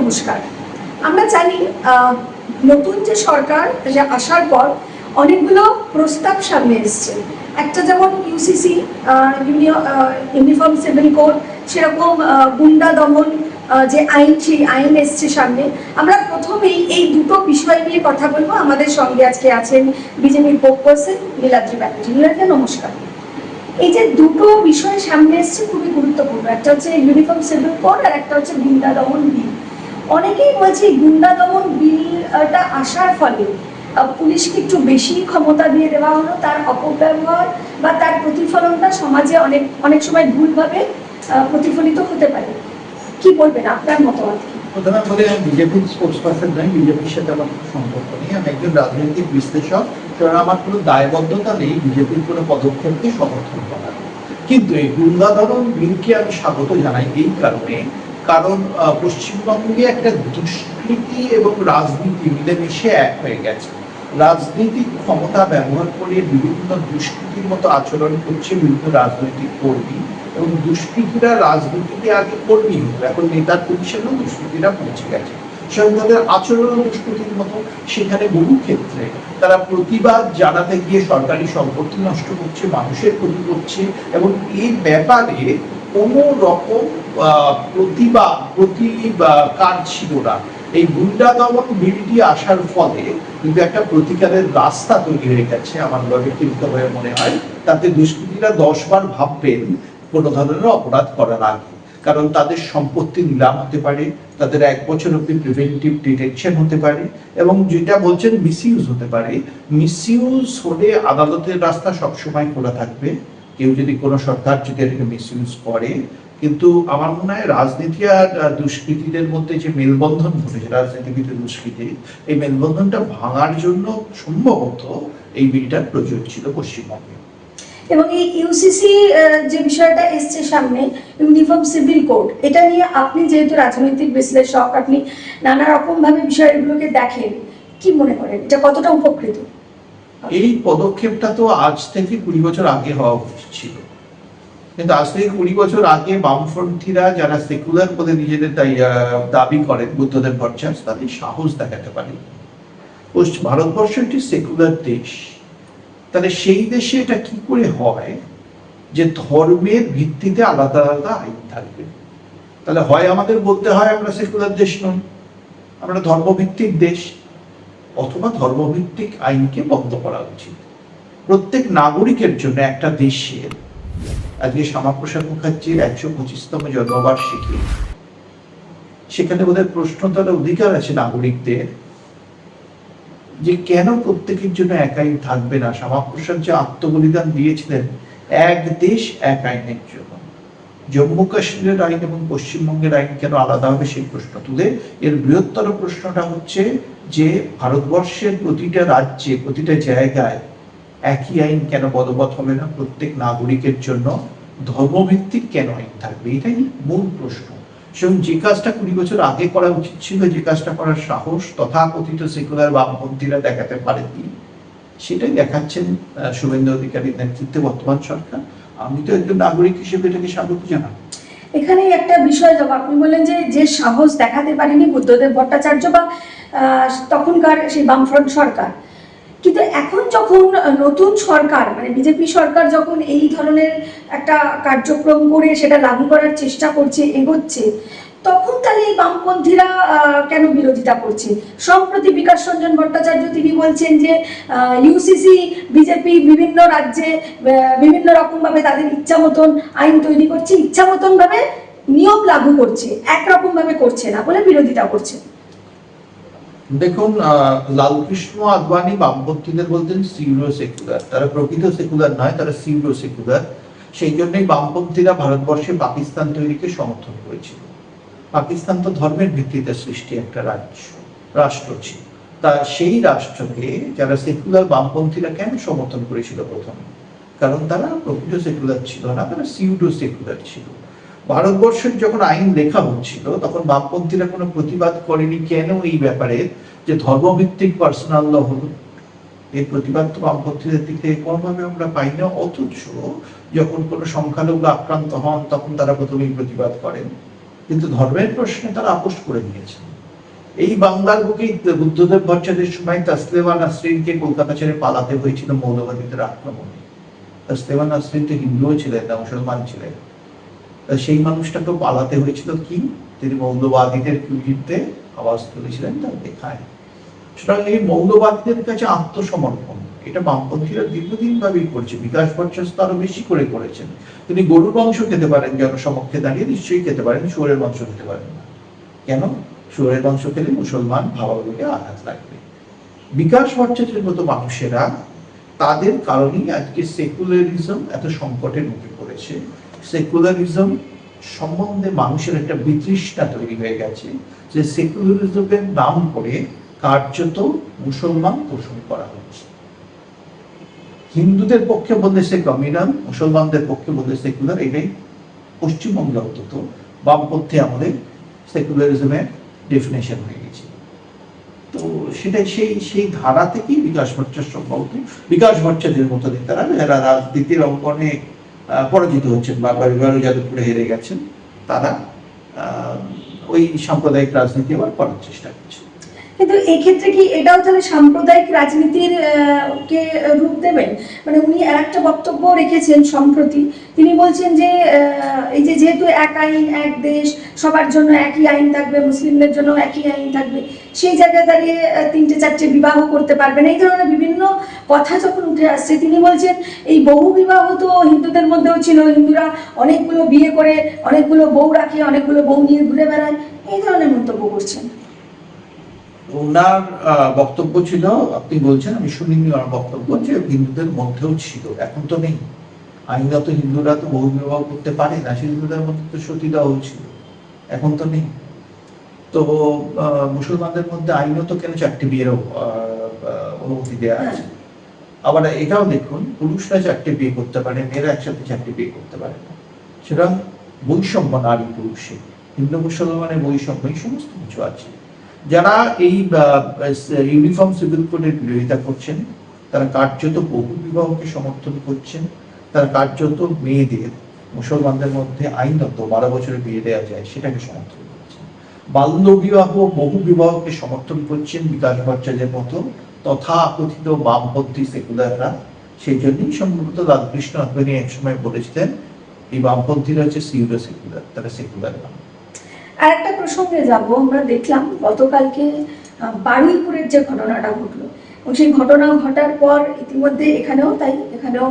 নমস্কার। আমরা জানি নতুন যে সরকার যে আসার পর অনেকগুলো প্রস্তাব সামনে এসছে। একটা যেমন ইউসিসি ইউনিফর্ম সিভিল কোড, সেরকম গুন্ডা দমন যে আইন, সেই আইন এসছে সামনে। আমরা প্রথমেই এই দুটো বিষয় নিয়ে কথা বলবো। আমাদের সঙ্গে আজকে আছেন বিজেপির স্পোকপারসন নীলাদ্রি ব্যানার্জি। নীলাদ্রি, নমস্কার। এই যে দুটো বিষয় সামনে এসছে খুবই গুরুত্বপূর্ণ, একটা হচ্ছে ইউনিফর্ম সিভিল কোড আর একটা হচ্ছে গুন্ডা দমন বিল। অনেকেই বলছে গুন্ডা দমন বিলটা আসার ফলে পুলিশকে একটু বেশি ক্ষমতা দিয়ে দেওয়া হলো, তার অপব্যবহার বা তার প্রতিফলনটা সমাজে অনেক অনেক সময় ভুলভাবে প্রতিফলিত হতে পারে। কি বলবেন, আপনার মতামত কি? প্রথমে বলে, আমি বিজেপির স্পোকসপারসন নই, বিজেপির সাথে আমার কোনো সম্পর্ক নেই। আমি একজন রাজনৈতিক বিশ্লেষক, কারণ আমার কোনো দায়বদ্ধতা নেই বিজেপির কোনো পদক্ষেপকে সমর্থন করার। কিন্তু এই গুন্ডা দমন বিলকে আমি স্বাগত জানাই এই কারণে, কারণ পশ্চিমবঙ্গে একটা দুষ্কৃতি এবং রাজনীতি মিলেমিশে এক হয়ে গেছে। রাজনৈতিক ক্ষমতা ব্যবহার করে বিভিন্ন দুষ্কৃতির মতো আচরণ করছে বিভিন্ন রাজনৈতিক কর্মী, এবং দুষ্কৃতীরা রাজনীতিতে আগে কর্মী হতো, এখন নেতার পজিশনেও দুষ্কৃতীরা পৌঁছে গেছে। সেখানে তাদের আচরণ দুষ্কৃতির মতো। সেখানে বহু ক্ষেত্রে তারা প্রতিবাদ জানাতে গিয়ে সরকারি সম্পত্তি নষ্ট করছে, মানুষের ক্ষতি করছে, এবং এই ব্যাপারে কোনো রকম প্রতিকার ছিল না। এই গুন্ডা দমন বিলটি আসার ফলে কিন্তু একটা প্রতিকারের রাস্তা তৈরি হয়ে গেছে আমার ব্যক্তিগতভাবে মনে হয়। তাতে দুষ্কৃতীরা 10 বার ভাববেন কোনো ধরনের অপরাধ করার আগে, কারণ তাদের সম্পত্তি নিলাম হতে পারে, তাদের 1 বছর অব্দি প্রিভেন্টিভ ডিটেনশন হতে পারে, এবং যেটা বলছেন মিসইউজ হতে পারে। মিসইউজ হলে আদালতের রাস্তা সবসময় খোলা থাকবে, কেউ যদি কোনো সরকার যদি এটাকে মিসইউজ করে। কিন্তু আমার মনে হয় রাজনীতি আর দুষ্কৃতীদের মধ্যে যে মেলবন্ধন ঘটেছে, রাজনীতিবিদ দুষ্কৃতি, এই মেলবন্ধনটা ভাঙার জন্য সম্ভবত এই বিলটার প্রয়োজন ছিল পশ্চিমবঙ্গে। এবং এই ইউসিসি যে বিষয়টা এসছে সামনে, ইউনিফর্ম সিভিল কোড, এটা নিয়ে আপনি যেহেতু রাজনৈতিক বিশ্লেষক, আপনি নানা রকম ভাবে বিষয়গুলোকে দেখেন, কি মনে করেন এটা কতটা উপকৃত? এই পদক্ষেপটা তো আজ থেকে 20 বছর আগে হওয়া উচিত ছিল, কিন্তু আজ থেকে 20 বছর আগে বামপন্থীরা যারা সেকুলার বলে নিজেদের দাবি করেন, বুদ্ধদেব ভট্টাচার্য, তাদের সাহস দেখাতে পারে। ভারতবর্ষ একটি সেকুলার দেশ, তাহলে সেই দেশে এটা কি করে হয় যে ধর্মের ভিত্তিতে আলাদা আলাদা আইন থাকবে? তাহলে হয় আমাদের বলতে হয় আমরা সেকুলার দেশ নই, আমরা ধর্মভিত্তিক দেশ, অথবা ধর্মভিত্তিক আইনকে বন্ধ করা উচিত। প্রত্যেক নাগরিকের জন্য একটা দেশের, আজকে শ্যামাপ্রসাদ মুখার্জির 125তম জন্মবার্ষিকী, সেখানে বোধহয় প্রশ্ন তোলার অধিকার আছে নাগরিকদের যে কেন প্রত্যেকের জন্য এক আইন থাকবে না? শ্যামাপ্রসাদ যে আত্মবলিদান দিয়েছিলেন এক দেশ এক আইনের জন্য, জম্মু কাশ্মীরের আইন এবং পশ্চিমবঙ্গের আইন কেন আলাদা হবে সেই প্রশ্ন তুলে, এর বৃহত্তর প্রশ্নটা হচ্ছে যে ভারতবর্ষের প্রতিটা রাজ্যে প্রতিটা জায়গায় একই আইন কেন বলবৎ হবে না? প্রত্যেক নাগরিকের জন্য ধর্মভিত্তিক কেন আইন থাকবে? এটাই মূল প্রশ্ন। এবং যে কাজটা 20 বছর আগে করা উচিত ছিল, যে কাজটা করার সাহস তথাকথিত সেকুলার বামপন্থীরা দেখাতে পারেনি, সেটাই দেখাচ্ছেন শুভেন্দু অধিকারীর নেতৃত্বে বর্তমান সরকার। আমি তো একজন নাগরিক হিসেবে এটাকে স্বাগত জানাই। এখানে একটা বিষয়, যখন আপনি বললেন যে সাহস দেখাতে পারেনি বুদ্ধদেব ভট্টাচার্য বা তখনকার সেই বামফ্রন্ট সরকার, কিন্তু এখন যখন নতুন সরকার মানে বিজেপি সরকার যখন এই ধরনের একটা কার্যক্রম করে সেটা লাগু করার চেষ্টা করছে, এগোচ্ছে, তখন তাহলে এই বামপন্থীরা কেন বিরোধিতা করছে? সম্প্রতি বিকাশ রঞ্জন ভট্টাচার্য তিনি বলছেন যে ইউসিসি বিজেপি বিভিন্ন রাজ্যে বিভিন্ন রকম ভাবে তাদের ইচ্ছা মতন আইন তৈরি করছে, ইচ্ছা মতন ভাবে নিয়ম লাগু করছে, একরকম ভাবে করছে না বলে বিরোধিতা করছে। দেখুন, লালকৃষ্ণ আদবানি বামপন্থীদের বলতেন সিউরো সেকুলার, তারা প্রকৃত সেকুলার নয়, তারা সিউরো সেকুলার। সেই জন্যই বামপন্থীরা ভারতবর্ষে পাকিস্তান তৈরিকে সমর্থন করেছিল। পাকিস্তান তো ধর্মের ভিত্তিতে সৃষ্টি একটা রাষ্ট্র ছিল, তা সেই রাষ্ট্রকে যারা সেকুলার বামপন্থীরা কেন সমর্থন করেছিল প্রথমে? কারণ তারা প্রকৃত সেকুলার ছিল না, তারা সিউডো সেকুলার ছিল। ভারতবর্ষের যখন আইন লেখা হচ্ছিল তখন বামপন্থীরা কোনো প্রতিবাদ করেনি কেন এই ব্যাপারে যে ধর্মভিত্তিক পার্সোনাল ল হলো? এই প্রতিবাদ তো বামপন্থীদের দিক থেকে কোনোভাবে আমরা পাই না। অথচ যখন কোনো সংখ্যালঘু আক্রান্ত হন তখন তারা প্রথমেই প্রতিবাদ করেন, কিন্তু ধর্মের প্রশ্নে তারা আপোষ করে নিয়েছেন। এই বাংলার বুকেই বুদ্ধদেব ভট্টাচার্যের সময় তাসলিমা নাসরিনকে কলকাতা ছেড়ে পালাতে হয়েছিল মৌলবাদীদের আক্রমণে। তাসলিমা নাসরিন তো হিন্দুও ছিলেন না, মুসলমান ছিলেন। সেই মানুষটাকেও পালাতে হয়েছিল কি, তিনি মৌলবাদীদের বিরুদ্ধে আওয়াজ তুলেছিলেন তার দেখায়। সুতরাং এই মৌলবাদীদের কাছে আত্মসমর্পণ এটা বামপন্থীরা দীর্ঘদিন ভাবেই করছে। বিকাশ ভট্টাচার্য আরো বেশি করে করেছেন। তিনি গরুর মাংস খেতে পারেন, জনসমক্ষে দাঁড়িয়ে নিশ্চয়ই খেতে পারেন, শুয়োরের মাংস খেতে পারেন না। কেন? শুয়োরের মাংস খেলে মুসলমান ভাবাবেগে আঘাত লাগবে। বিকাশ ভট্টাচার্যের মতো মানুষেরা, তাদের কারণেই আজকে সেকুলারিজম এত সংকটের মুখে পড়েছে। সেকুলারিজম সম্বন্ধে মানুষের একটা বিতৃষ্ণা তৈরি হয়ে গেছে, যে সেকুলারিজমের নাম করে কার্যত মুসলমান পোষণ করা হচ্ছে। হিন্দুদের পক্ষে বললে সে কমিউনাল, মুসলমানদের পক্ষে বললে সেকুলার। এটাই পশ্চিমবঙ্গে অন্তত বামপন্থী আমাদের সেকুলারিজমের ডেফিনেশন হয়ে গেছে। তো সেটাই সেই ধারা থেকেই বিকাশ ভট্টাচার্য সম্ভবত, বিকাশ ভট্টাচার্যের মতো নেতারা যারা রাজনীতির অঙ্গনে পরাজিত হচ্ছেন, বারবার যাদবপুরে হেরে গেছেন, তারা ওই সাম্প্রদায়িক রাজনীতি আবার করার চেষ্টা করছে। কিন্তু এই ক্ষেত্রে কি এটাও তাহলে সাম্প্রদায়িক রাজনীতির কে রূপ দেবেন? মানে উনি আর একটা বক্তব্য রেখেছেন সম্প্রতি, তিনি বলছেন যে এই যে যেহেতু এক আইন এক দেশ, সবার জন্য একই আইন থাকবে, মুসলিমদের জন্য একই আইন থাকবে, সেই জায়গায় দাঁড়িয়ে 3-4 বিবাহ করতে পারবেন, এই ধরনের বিভিন্ন কথা যখন উঠে আসছে, তিনি বলছেন এই বহু বিবাহ তো হিন্দুদের মধ্যেও ছিল, হিন্দুরা অনেকগুলো বিয়ে করে অনেকগুলো বউ রাখে, অনেকগুলো বউ নিয়ে ঘুরে বেড়ায়, এই ধরনের মন্তব্য করছেন। ওনার বক্তব্য ছিল, আপনি বলছেন, আমি শুনিনি ওনার বক্তব্য, যে হিন্দুদের মধ্যেও ছিল, এখন তো নেই। আইনত হিন্দুরা তো বহু বিবাহ করতে পারে না, সেই হিন্দুদের মধ্যে তো সতীদাহ ছিল, এখন তো নেই। তো মুসলমানদের মধ্যে আইনত কেন 4টে বিয়েরও অনুমতি দেওয়া আছে। আবার এটাও দেখুন, পুরুষরা 4টে বিয়ে করতে পারে, মেয়েরা একসাথে 4টে বিয়ে করতে পারে না। সুতরাং বৈষম্য নারী পুরুষে, হিন্দু মুসলমানের বৈষম্য, এই সমস্ত কিছু আছে। যারা এই ইউনিফর্ম সিভিল কোডের বিরোধিতা করছেন, তারা কার্যত বহু বিবাহকে সমর্থন করছেন। তারা কার্যত মেয়েদের, মুসলমানদের মধ্যে আইনত 12 বছরে বিয়ে দেওয়া যায় সেটাকে সমর্থন করছেন। বাল্য বিবাহ, বহু বিবাহকে সমর্থন করছেন বিকাশ ভট্টাচার্যের মতো তথা কথিত বামপন্থী সেকুলাররা। সেই জন্যই সম্ভবত লালকৃষ্ণ আদবানি একসময় বলেছিলেন, এই বামপন্থীরা হচ্ছে সিউডো সেকুলার, তারা সেকুলার না। আর একটা প্রসঙ্গে যাব, আমরা দেখলাম গতকালকে বারুইপুরের যে ঘটনাটা ঘটলো, এবং সেই ঘটনা ঘটার পর ইতিমধ্যে এখানেও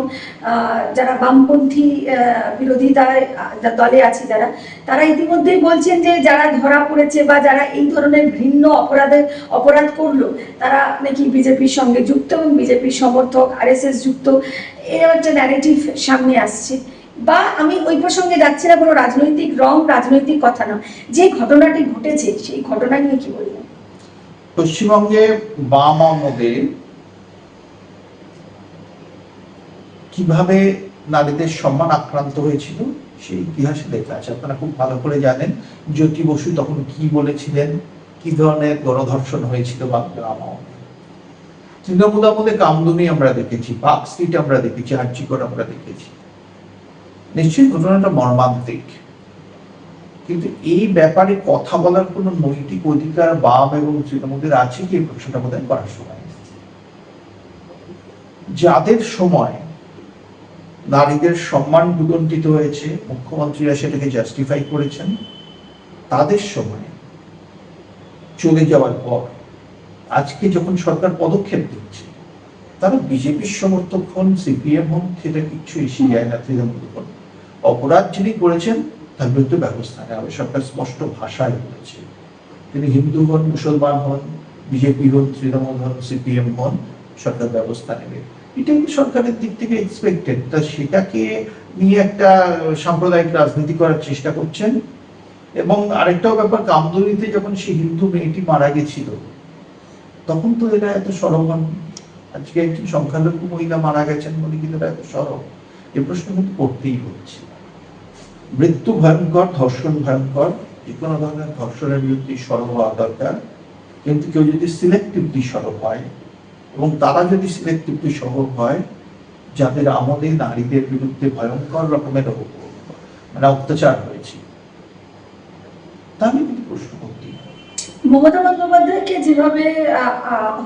যারা বামপন্থী বিরোধিতায় দলে আছে যারা, তারা ইতিমধ্যেই বলছেন যে যারা ধরা পড়েছে বা যারা এই ধরনের ঘৃণ্য অপরাধ করলো, তারা নাকি বিজেপির সঙ্গে যুক্ত এবং বিজেপির সমর্থক, RSS যুক্ত, এরকম একটা ন্যারেটিভ সামনে আসছে। বা আমি ওই প্রসঙ্গে যাচ্ছি না, কোনো রাজনৈতিক রাজনৈতিক কথা না, যে ঘটনাটি ঘটেছে সেই ঘটনা নিয়ে কি বলবেন? পশ্চিমবঙ্গে বাম আমলে কিভাবে নারীদের সম্মান আক্রান্ত হয়েছিল সেই ইতিহাসে লেখা আছে, আপনারা খুব ভালো করে জানেন। জ্যোতি বসু তখন কি বলেছিলেন, কি ধরনের গণধর্ষণ হয়েছিল বাংলার আমলে। তৃণমূল আমলে কামদুনি আমরা দেখেছি, পার্ক স্ট্রিট আমরা দেখেছি, আর্চিকর আমরা দেখেছি। নিশ্চয়ই ঘটনাটা মর্মান্তিক, কিন্তু এই ব্যাপারে কথা বলার কোন নৈতিক অধিকার বাম এবং তৃণমূলের আছে কি, এই প্রশ্নটা বোধহয় করার সময়। যাদের সময় নারীদের সম্মান ভূলণ্ঠিত হয়েছে, মুখ্যমন্ত্রীরা সেটাকে জাস্টিফাই করেছেন, তাদের সময় চলে যাওয়ার পর আজকে যখন সরকার পদক্ষেপ নিচ্ছে, তারা বিজেপির সমর্থক হন, CPM হন, সেটা কিচ্ছু এসে যায় না। তৃণমূল হন, অপরাধ যিনি করেছেন তার বিরুদ্ধে ব্যবস্থা নেওয়া হবে, সরকার স্পষ্ট ভাষায় বলেছে। তিনি হিন্দু হন, মুসলমান হন, বিজেপি হন, তৃণমূল হন, CPM হন, সরকার ব্যবস্থা নেবে। এটাই সরকারের দিক থেকে এক্সপেক্টেড। তা সেটাকে নিয়ে একটা সাম্প্রদায়িক রাজনীতি করার চেষ্টা করছেন। এবং আরেকটাও ব্যাপার, কামদুনিতে যখন সেই হিন্দু মেয়েটি মারা গেছিল, তখন তো এরা এত সরব হন। আজকে একটি সংখ্যালঘু মহিলা মারা গেছেন বলে কিন্তু এরা এত সরব, এ প্রশ্ন কিন্তু করতেই হচ্ছে। মৃত্যু ভয়ঙ্কর, ধর্ষণ ভয়ঙ্কর, যে কোনো ধরনের ধর্ষণের বিরুদ্ধে সরব হওয়া দরকার। কিন্তু কেউ যদি সিলেক্টিভলি সরব হয়, এবং তারা যদি সিলেক্টিভলি সরব হয় যাদের আমলে নারীদের বিরুদ্ধে ভয়ঙ্কর রকমের অত্যাচার হয়েছে, তাহলে কিন্তু প্রশ্ন করতেই হবে। মমতা বন্দ্যোপাধ্যায়কে যেভাবে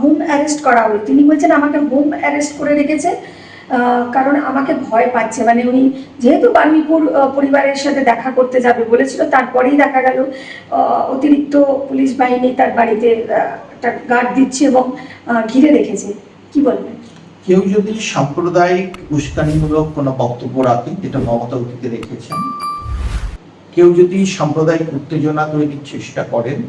হোম অ্যারেস্ট করা হলো, তিনি বলছেন আমাকে হোম অ্যারেস্ট করে রেখেছে কারণ আমাকে ভয় পাচ্ছে। মানে উনি যেহেতু বারুইপুর পরিবারের সাথে দেখা করতে যাবে বলেছিল, তারপরেই দেখা গেল অতিরিক্ত পুলিশ বাহিনী তার বাড়িতে একটা গার্ড দিচ্ছে এবং ঘিরে রেখেছে। কি বলবেন? কেউ যদি সাম্প্রদায়িক উস্কানিমূলক কোনো বক্তব্য রাখে, যেটা মমতা অতীতে রেখেছেন, কেউ যদি সাম্প্রদায়িক উত্তেজনা তৈরির চেষ্টা করেন,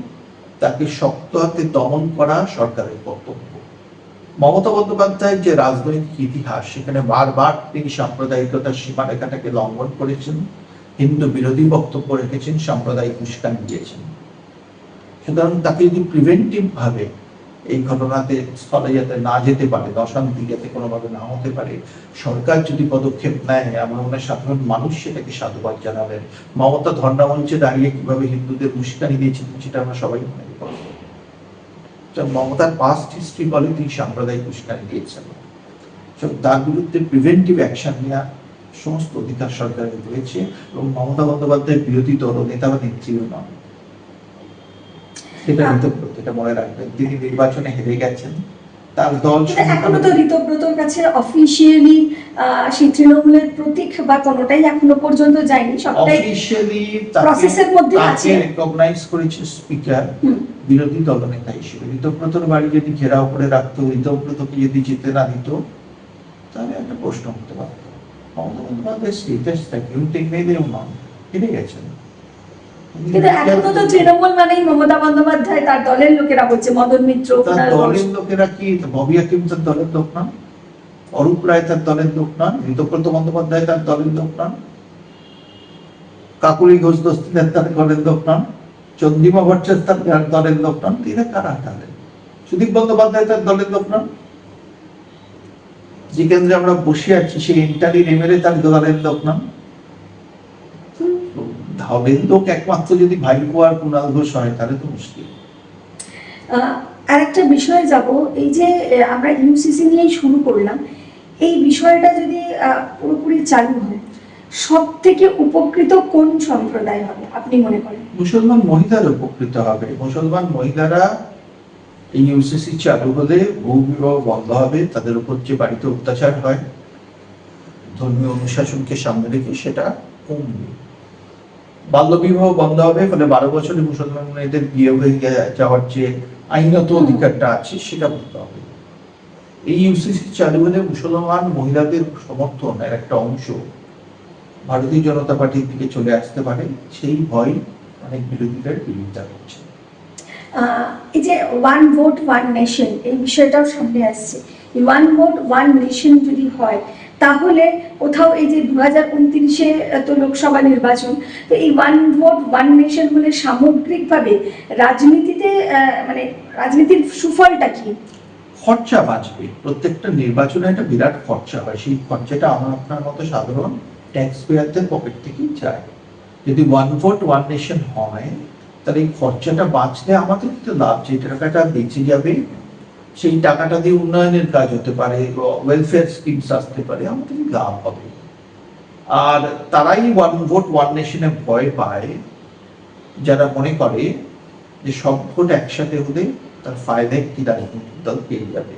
তাকে শক্ত হাতে দমন করা সরকারের কর্তব্য। মমতা বন্দ্যোপাধ্যায়ের যে রাজনৈতিক ইতিহাস, সেখানে বারবার তিনি সাম্প্রদায়িকতার সীমারেখাটাকে লঙ্ঘন করেছেন, হিন্দু বিরোধী বক্তব্য রেখেছেন, সাম্প্রদায়িক উস্কানি দিয়েছেন। সুতরাং তাকে যদি প্রিভেন্টিভ ভাবে এই ঘটনাতে স্থলে যাতে না যেতে পারে, অশান্তি যাতে কোনোভাবে না হতে পারে, সরকার যদি পদক্ষেপ নেয়, আমার মনে হয় সাধারণ মানুষ সেটাকে সাধুবাদ জানাবেন। মমতা ধর্ণামঞ্চে দাঁড়িয়ে কিভাবে হিন্দুদের উস্কানি দিয়েছেন, সেটা আমরা সবাই মনে করি। মমতার পাস্ট হিস্ট্রি বলে তিনি সাম্প্রদায়িক উস্কানি দিয়েছেন, তার বিরুদ্ধে প্রিভেন্টিভ অ্যাকশন নেওয়া সমস্ত অধিকার সরকারের রয়েছে। এবং মমতা বন্দ্যোপাধ্যায় বিরোধী দল নেতা বা নেত্রীও নন, এটা মনে রাখবেন। তিনি নির্বাচনে হেরে গেছেন, তার দল এখনো তো ঋতব্রতর কাছে অফিসিয়ালি সেই তৃণমূলের প্রতীক বা কোনোটাই এখনো পর্যন্ত যায়নি, সবটাই অফিসিয়ালি প্রসেসের মধ্যে আছে। রিকগনাইজ করেছে স্পিকার বিরোধী দলনেতা হিসেবে। ঋতব্রতর বাড়ি যদি ঘেরাও করে রাখতো, ঋতব্রতকে যদি যেতে না দিত, তাহলে একটা প্রশ্ন হতে পারত। মমতা বন্দ্যোপাধ্যায় স্টেটাসটা কেউ টেকনিক্যালিও নন, হেরে গেছেন। কিন্তু এখনো তো তৃণমূল মানেই মমতা বন্দ্যোপাধ্যায়, তার দলের লোকেরা বলছে, মদন মিত্র, তার দলের লোকেরা কি ববি হাকিম তার দলের লোক নন? অরূপ রায় তার দলের লোক নন? ঋতব্রত বন্দ্যোপাধ্যায় তার দলের লোক নন? কাকুলি ঘোষ দস্তিদার তার দলের লোক নন? চন্দ্রিমা ভট্টাচার্য তার দলের লোক নন? এরা কারা তাহলে? সুদীপ বন্দ্যোপাধ্যায় তার দলের লোক নন? যে কেন্দ্রে আমরা বসে আছি সেই ইন্টারিম এমএলএ তার দলের লোক নন? দলের লোক একমাত্র যদি ভাইপো আর কুণাল ঘোষ হয়, তাহলে তো মুশকিল। আরেকটা বিষয়ে যাব, এই যে আমরা ইউসিসি নিয়েই শুরু করলাম, এই বিষয়টা যদি পুরোপুরি চালু হয়, সব থেকে উপকৃত কোন সম্প্রদায় হবে আপনি মনে করেন? মুসলমান মহিলারা উপকৃত হবে। মুসলমান মহিলারা এই ইউসিসি চালু হলে বহু বিবাহ বন্ধ হবে, তাদের উপর যে বাড়িতে অত্যাচার হয় ধর্মীয় অনুশাসনকে সামনে রেখে সেটা কমবে। বাল্যবিবাহ বন্ধ হবে, ফলে 12 বছরে মুসলমান মেয়েদের বিয়ে হয়ে যাওয়ার যে আইনত অধিকারটা আছে সেটা বন্ধ হবে। এই ইউসিসি চালু হলে মুসলমান মহিলাদের সমর্থনের একটা অংশ ভারতীয় জনতা পার্টির দিকে চলে আসতে পারে, সেই ভয় অনেক বিরোধীদের বিরোধিতা করছে। এই যে ওয়ান ভোট ওয়ান নেশন, এই বিষয়টাও সামনে আসছে। এই ওয়ান ভোট ওয়ান নেশন যদি হয়, তাহলে কোথাও এই যে 2029-এ তো লোকসভা নির্বাচন, তো এই ওয়ান ভোট ওয়ান নেশন হলে সামগ্রিকভাবে রাজনীতিতে মানে রাজনীতির সুফলটা কি? খরচা বাঁচবে। প্রত্যেকটা নির্বাচনে একটা বিরাট খরচা হয়, সেই খরচাটা আমার আপনার মতো সাধারণ ট্যাক্স পেয়ারদের পকেট থেকেই যায়। যদি ওয়ান ভোট ওয়ান নেশন হয়, তাহলে এই খরচাটা বাঁচলে আমাদের তো লাভ, যে টাকাটা বেঁচে যাবে সেই টাকাটা দিয়ে উন্নয়নের কাজ হতে পারে, ওয়েলফেয়ার স্কিমস আসতে পারে, আমাদের লাভ হবে। আর তারাই ওয়ান ভোট ওয়ান নেশনে ভয় পায় যারা মনে করে যে সব ভোট একসাথে হলে তার ফায়দা একটি রাজনৈতিক দল পেয়ে যাবে।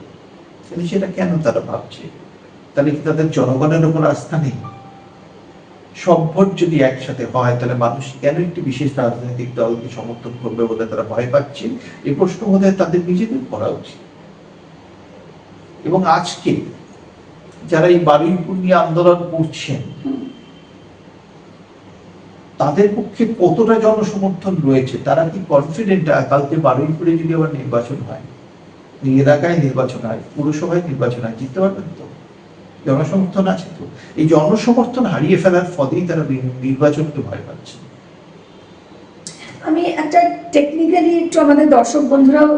কিন্তু সেটা কেন তারা ভাবছে? তাহলে কি তাদের জনগণের উপর আস্থা নেই? সব ভোট যদি একসাথে হয়, তাহলে মানুষ কেন একটি বিশেষ রাজনৈতিক দলকে সমর্থন করবে বলে তারা ভয় পাচ্ছে? এই প্রশ্ন বোধহয় তাদের নিজেদের করা উচিত। এবং আজকে যারা এই বারুইপুর নিয়ে আন্দোলন করছেন, তাদের পক্ষে কতটা জনসমর্থন রয়েছে? তারা কি কনফিডেন্ট কালকে বারুইপুরে যদি আবার নির্বাচন হয়, এলাকায় নির্বাচন হয়, পুরসভায় নির্বাচন হয়, জিততে পারবেন তো? জনসমর্থন আছে তো? এই জনসমর্থন হারিয়ে ফেলার ফলেই তারা নির্বাচনকে ভয় পাচ্ছে। আমি একটা টেকনিক্যালি একটু আমাদের দর্শক বন্ধুরাও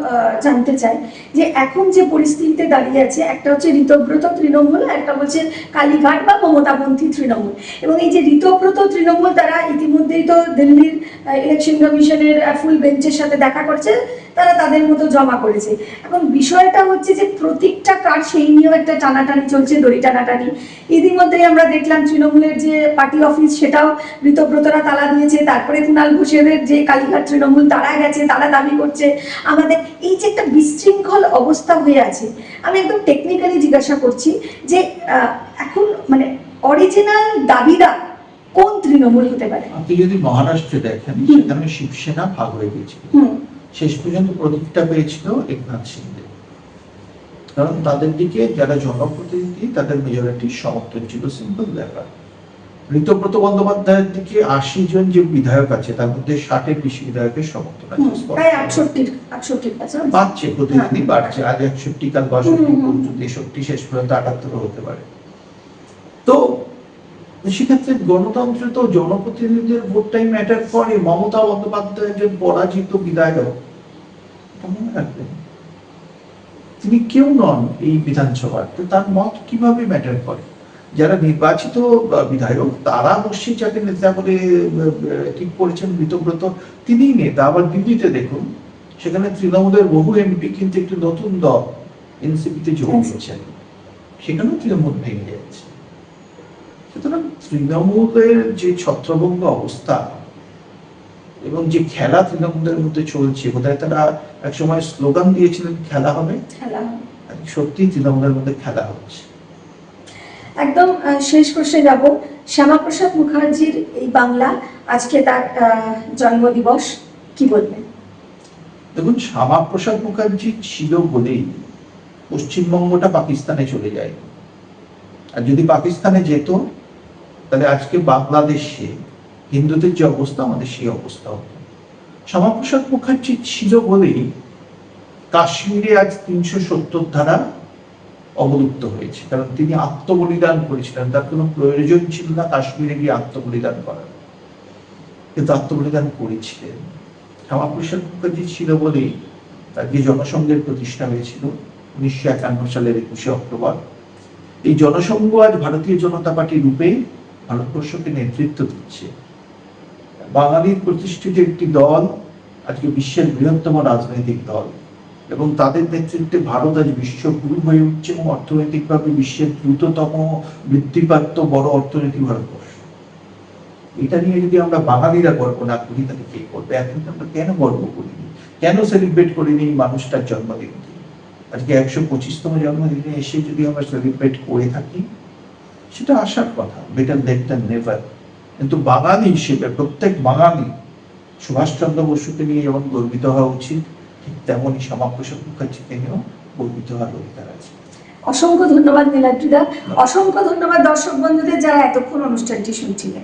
জানতে চাই যে এখন যে পরিস্থিতিতে দাঁড়িয়ে আছে, একটা হচ্ছে ঋতব্রত তৃণমূল, একটা হচ্ছে কালীঘাট বা মমতাপন্থী তৃণমূল। এবং এই যে ঋতব্রত তৃণমূল, তারা ইতিমধ্যেই তো দিল্লির ইলেকশন কমিশনের ফুল বেঞ্চের সাথে দেখা করছে, তারা তাদের মতো জমা করেছে। এখন বিষয়টা হচ্ছে যে প্রতীকটা কার সেই নিয়েও একটা টানাটানি চলছে, দড়ি টানাটানি। ইতিমধ্যেই আমরা দেখলাম তৃণমূলের যে পার্টি অফিস সেটাও ঋতব্রতরা তালা দিয়েছে, তারপরে কুণাল ঘোষেদের যে কালীঘাট তৃণমূল তারা গেছে, তারা দাবি করছে আমাদের। এই যে একটা বিশৃঙ্খল অবস্থা হয়ে আছে, আমি একদম টেকনিক্যালি জিজ্ঞাসা করছি যে এখন মানে অরিজিনাল দাবিদার কোন তৃণমূল হতে পারে? আপনি যদি মহারাষ্ট্রে দেখেন, সেখানে শিবসেনা ভাগ হয়ে গেছিল, শেষ পর্যন্ত প্রতীকটা পেয়েছিল একনাথ শিন্দে, কারণ তাদের দিকে যারা জনপ্রতিনিধি তাদের মেজরিটি সমর্থন ছিল। সিম্পল ব্যাপার। ঋতব্রত বন্দ্যোপাধ্যায়ের দিকে 80 জন যে বিধায়ক আছে তার মধ্যে 60-এর বেশি বিধায়কের সমর্থন আছে, প্রায় 68 কাছে বাড়ছে, প্রতিদিনই বাড়ছে। আজ 61, কাল 62, 63, শেষ পর্যন্ত 78 হতে পারে। তো সেক্ষেত্রে গণতন্ত্রে তো জনপ্রতিনিধিদের ভোটটাই ম্যাটার করে। মমতা বন্দ্যোপাধ্যায় একজন পরাজিত বিধায়ক, মনে রাখবেন তিনি কেউ নন এই বিধানসভার, তো তার মত কিভাবে ম্যাটার করে? যারা নির্বাচিত বিধায়ক তারা নিশ্চয়ই যাকে নেতা বলে ঠিক করেছেন ঋতব্রত, তিনিই নেতা। আবার দিল্লিতে দেখুন, সেখানে তৃণমূলের বহু এমপি কিন্তু একটু নতুন দল এনসিপিতে যোগ দিয়েছেন, সেখানেও তৃণমূল ভেঙে যাচ্ছে। সুতরাং তৃণমূলের যে ছত্রভঙ্গ অবস্থা এবং যে খেলা তৃণমূলের মধ্যে চলছে, বোধহয় তারা একসময় স্লোগান দিয়েছিলেন খেলা হবে, সত্যি তৃণমূলের মধ্যে খেলা হচ্ছে। একদম শেষ প্রশ্নে যাব। শ্যামাপ্রসাদ মুখার্জির এই বাংলা, আজকে তার জন্মদিবস, কি বলবেন? দেখুন, শ্যামাপ্রসাদ মুখার্জি ছিল বলেই পশ্চিমবঙ্গটা পাকিস্তানে চলে যায়। আর যদি পাকিস্তানে যেত তাহলে আজকে বাংলাদেশে হিন্দুদের যে অবস্থা, আমাদের সেই অবস্থা হতো। শ্যামাপ্রসাদ মুখার্জি ছিল বলেই কাশ্মীরে আজ 370 ধারা অবলুপ্ত হয়েছে, কারণ তিনি আত্মবলিদান করেছিলেন। তার কোনো প্রয়োজন ছিল না কাশ্মীরে গিয়ে আত্মবলিদান করার, কিন্তু আত্মবলিদান করেছিলেন। শ্যামাপ্রসাদ মুখার্জি ছিল বলেই তার যে জনসংঘের প্রতিষ্ঠা হয়েছিল 1951 সালের 21শে অক্টোবর। এই জনসংঘ আজ ভারতীয় জনতা পার্টি রূপে ভারতবর্ষকে নেতৃত্ব দিচ্ছে। বাঙালির প্রতিষ্ঠিত একটি দল আজকে বিশ্বের বৃহত্তম রাজনৈতিক দল, এবং তাদের নেতৃত্বে ভারত আজ বিশ্বগুরু হয়ে উঠছে এবং অর্থনৈতিকভাবে বিশ্বের দ্রুততম বৃদ্ধিপ্রাপ্ত বড় অর্থনীতি ভারতবর্ষ। এটা নিয়ে যদি আমরা বাঙালিরা গর্ব না করি তাহলে কে করবে? এখন আমরা কেন গর্ব করিনি, কেন সেলিব্রেট করিনি মানুষটার জন্মদিন? আজকে 125তম জন্মদিনে এসে যদি আমরা সেলিব্রেট করে থাকি, সেটা আশার কথা, বেটার লেট দ্যান নেভার। কিন্তু বাঙালি হিসেবে প্রত্যেক বাঙালি সুভাষচন্দ্র বসুকে নিয়ে যেমন গর্বিত হওয়া উচিত, ঠিক তেমনই শ্যামাপ্রসাদ মুখার্জিকে নিয়েও গর্বিত হওয়ার অধিকার আছে। অসংখ্য ধন্যবাদ নীলাদ্রিদা, অসংখ্য ধন্যবাদ দর্শক বন্ধুদের যারা এতক্ষণ অনুষ্ঠানটি শুনছিলেন।